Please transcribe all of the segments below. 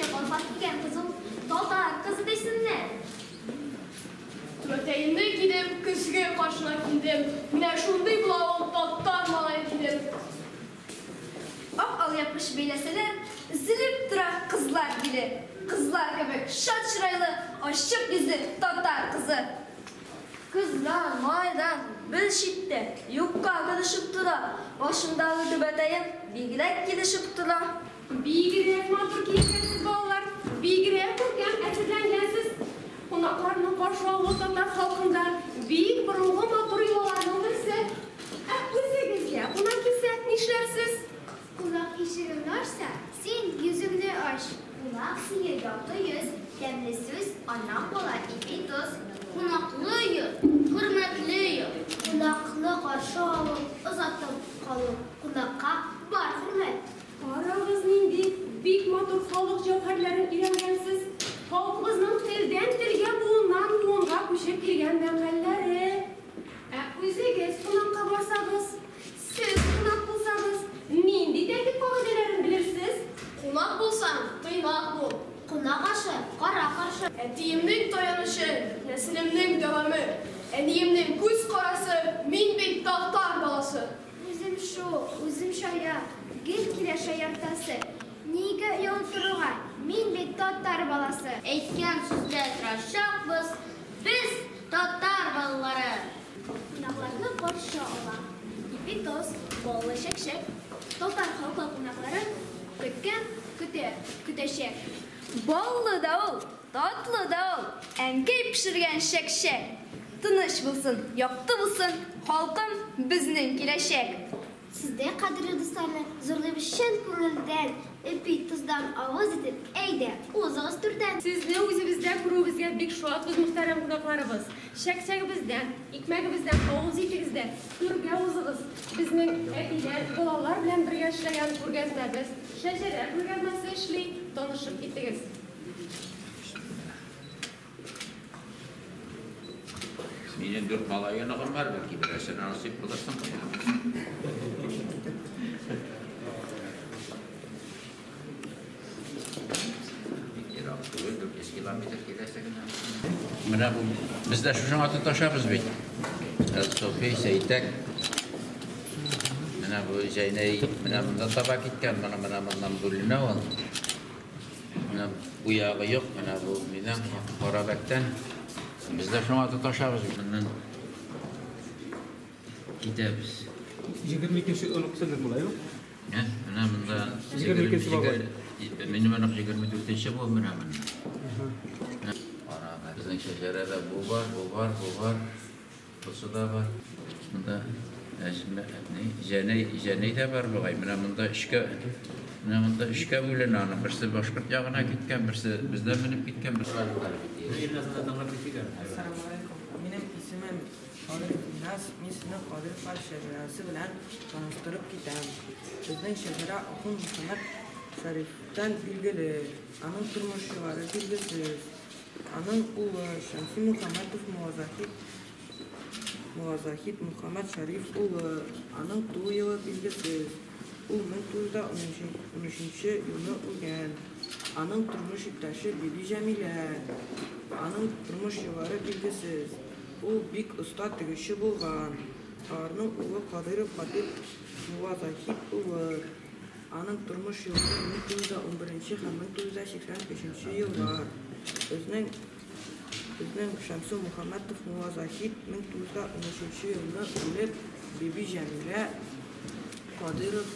Şefalfat diyen kızım, Tatar kızı desinler. Öteyinde gidip kızgın karşına gidip, yine şunday bulavun Tatar malaya gidip. Al yapmış beyleseler, zilip durar kızlar gibi. Kızlar gibi şat şıraylı, aşık yüzlü Tatar kızı. Kızlar maydan bir şitte yukka kılışıptılar. Başımdağı dübeteyim bilgilek gidişiptılar. Bilgirek matur kiykensiz bağlar, bilgirek kurken esirlengensiz. Konaklarının karşılağı Tatar halkından büyük burunlu matur yuvalarının birisi. Özegizge, buna kimse nişlersiz. Kulak işirin varsa sen yüzünü aç. Kulak sihirdatlı yüz, demli söz, anam bolar ipi doz. Kulaklı yüz, hürmetli yüz. Kulaklı karşı alın, uzatıp kalın. Kulakka var hürmet. Arağız nindi, büyük matur halk cevherlerin irengensiz. Halkımızın telden telge buğundan buğunga kuşep girgen mekalleri. Özegez, konakka barsanız, siz konak bulsanız, nindi dedik koladelerin bilirsiz. Konak bulsan, kıymak bul. Kulak aşı, kara karşı. Etiyimlik dayanışı, neslimlik devamı. Eniyimlik göz karası, min bir Tatar balası. Üzüm şaya, gel kire şayartası. Nige yol turuğa, min bir Tatar balası. Etken sözler raşakbız, biz Tatar balları. Kulaklarını karşı olan. İpi toz, bollu şekşek. Tatar halkı kulakları, kütken, küteşek. Ballı da ol, tatlı da ol, engel pişirgen şekşek. Tınış bulsun, yaktı bulsun, halkım bizning kileşek. Sizde kadri dostlarla zorlu bir şen kuruldan, ipi tuzdan avaz edip, eyde, uzağız türden. Sizni o'zimizda kuruvizga bek shuatmiz muhtaram qunaqlarimiz. Shak-shagimizdan, ikmagimizdan, og'iz etigizdan, ko'rga o'zig'iz. Bizning etigan bolalar bilan birga ishlagan ko'rgazmamiz. Shajara ko'rgazmasi ishli tanishib ketdingiz. Senin 4 malaya nağım var belki bilersen nasip bulursan koyalım. Mana bu bizde şu şanatı taşabız bey. Sofi Seytek. Mana bu Zeyney, mana bundan tabak gitken, mana bundan bölüne var. Mana bu yağı yok, mana bu midem Karabek'ten. Bizde şu şanatı taşabız bundan gideriz. 22 onu kısa mulai yok. Ya, mana bundan 22 sebab. Benim anak 24 yaşım bu mana. Bizim şecerede bu var. Bu da var. Bunda jeney de var bu ay. Bunda işke böyle nana. Birisi Başkurt yağına gitken, birisi bizden binip gitken, birisi var. Assalamualaikum. Benim ismim Kadir Nas. Misli Kadir Fal şecerası bilen tanıştırıp gidem. Bizden şecera Akun Muhammed Şerif'ten bilgili. Anın turmuşu var bilgisiz. Anın ulu Şemsi Muhammedov Muvazahid Muhammed Şerif ulu. Anın tuğu yılı bilgisiz. U 1913 yılı ulgen. Anın turmuş iptaşı Bibi Cemile. Anın turmuş yılları bilgisiz. U büyük usta tıgışı bulgan. Arının ulu Kadir Muvazahid ulu. Anın turmuş yılları 1911 hem 1985 yıllar. Bizning Şemsi Muhammedov Muvazahid 1913 yılında ölüp Bibi Cemile Kadirov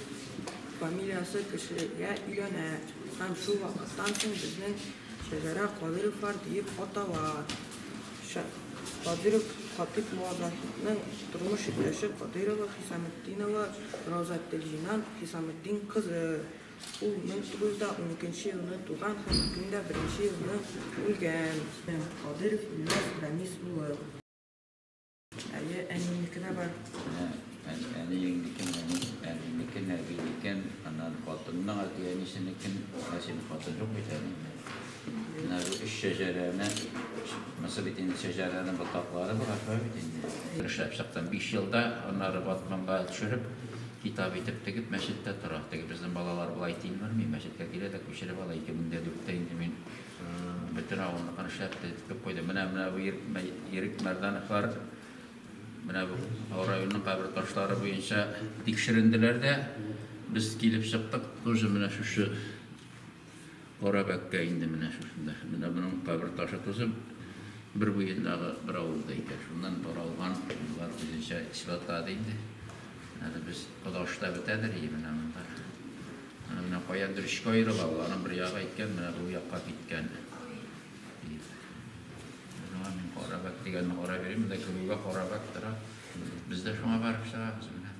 familiyası kişiye uylanır. Hem şu vakittan so'ng bizning shajara Qodirov deyip ota var. Qodirov Xotib Muvazahidning turmush yurtdoshi Qodirova Hisomiddinova Ro'zatdiljinan Hisomiddin qizi. U 1912 yılında tug'an, 2001 yılında o'lgan. Qodirov Ilyos Ramis uli. Enlikida bor. Enlikin nebiken anan xotinning atiyanisinikin nasib xotin yo'q ekan. Mana bu ish shajarani Mısır itin shajarani bataqlari bor ekan. Ishlab chiqqan 5 yilda onları batmanga tushirib kitap itip tegip meşitte tura. Tegip bizim balalar bulay tiyinler mi? Meşitte gire de kuşere bala 2004'te indi min bütün avını kanışlar tetip koydu. Mına bu yerik merdanlıklar mına bu orayının kabir taşları boyunca dikşirindiler de biz gelip çıktık. Tuzı mına şu Qorabakka indi mına şunda. Mına bunun kabir taşı tuzum bir bu yıldağı bir avuldaydı. Şundan toralgan var bizce isbatladıydı. Yani biz Qodoşda bitedir iyi mına bunlar. Mına koyandır iş koyurul Allah'ın bir yağa gitken mına bu yağa gitken. Qorabak degan qora vereyim de kuluga qorabaktır. Bizde şuna barıp sağız mına.